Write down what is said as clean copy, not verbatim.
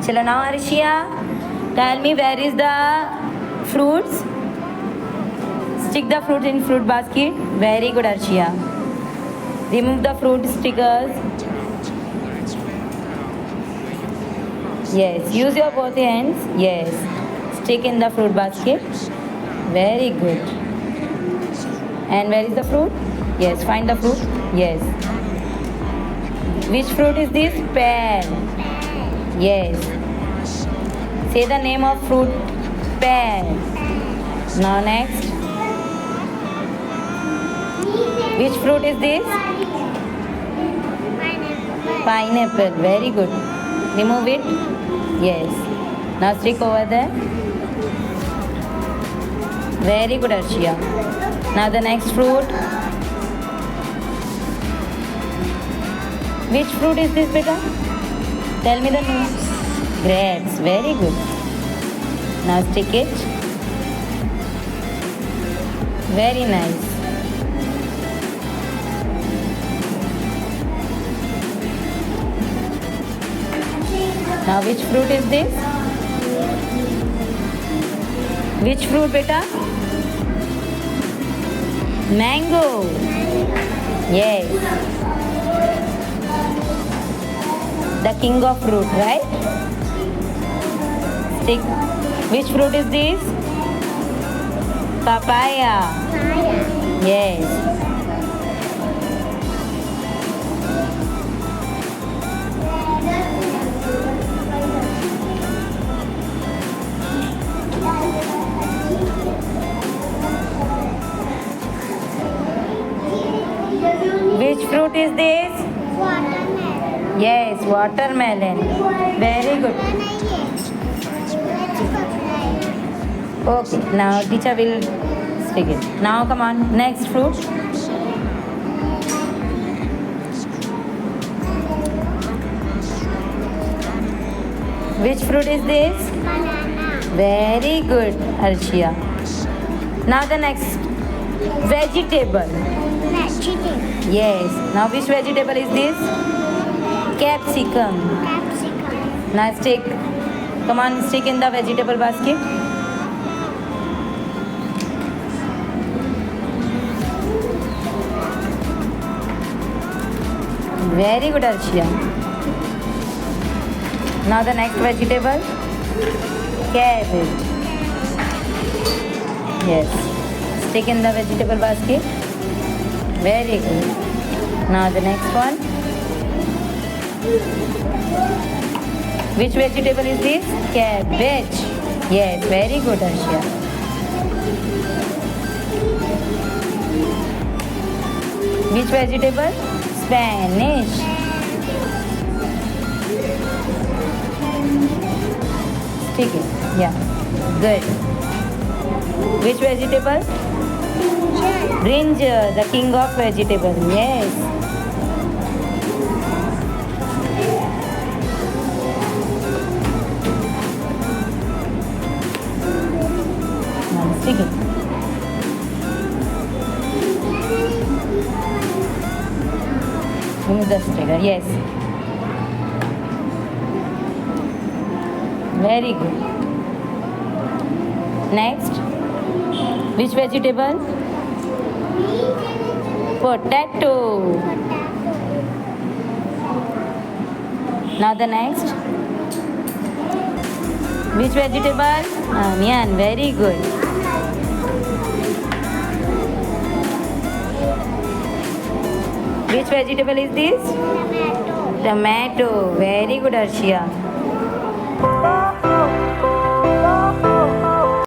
Chalo, now Arshia, tell me where is the fruits? Stick the fruit in fruit basket. Very good, Arshia. Remove the fruit stickers. Yes, use your both hands. Yes, stick in the fruit basket. Very good. And where is the fruit? Yes, find the fruit. Yes. Which fruit is this? Pear. Yes. Say the name of fruit. Pear. Now next. Which fruit is this? Pineapple. Very good. Remove it. Yes. Now stick over there. Very good, Arshia. Now the next fruit. Which fruit is this, beta? Tell me the name. Grapes. Very good. Now stick it. Very nice. Now which fruit is this? Which fruit, beta? Mango. Yes. The king of fruit, right? Stick. Which fruit is this? Papaya. Yes. Which fruit is this? Watermelon. Yes, watermelon. Very good. Okay, now teacher will stick it. Now come on, next fruit. Which fruit is this? Banana. Very good, Arshia. Now the next vegetable. Vegetable. Yes. Now which vegetable is this? Capsicum. Capsicum. Now stick. Come on, stick in the vegetable basket. Very good, Arshia. Now the next vegetable. Cabbage. Yes. Stick in the vegetable basket. Very good. Now the next one. Which vegetable is this? Cabbage. Yes, very good, Arshia. Which vegetable? Spanish. Stick it. Yeah. Good. Which vegetable? Brinjal, the king of vegetables. Yes. Now stick it. Remove the sticker. Yes. Very good. Next. Which vegetable? Potato. Now the next. Which vegetable? Onion. Very good. Which vegetable is this? Tomato. Tomato. Very good, Arshia.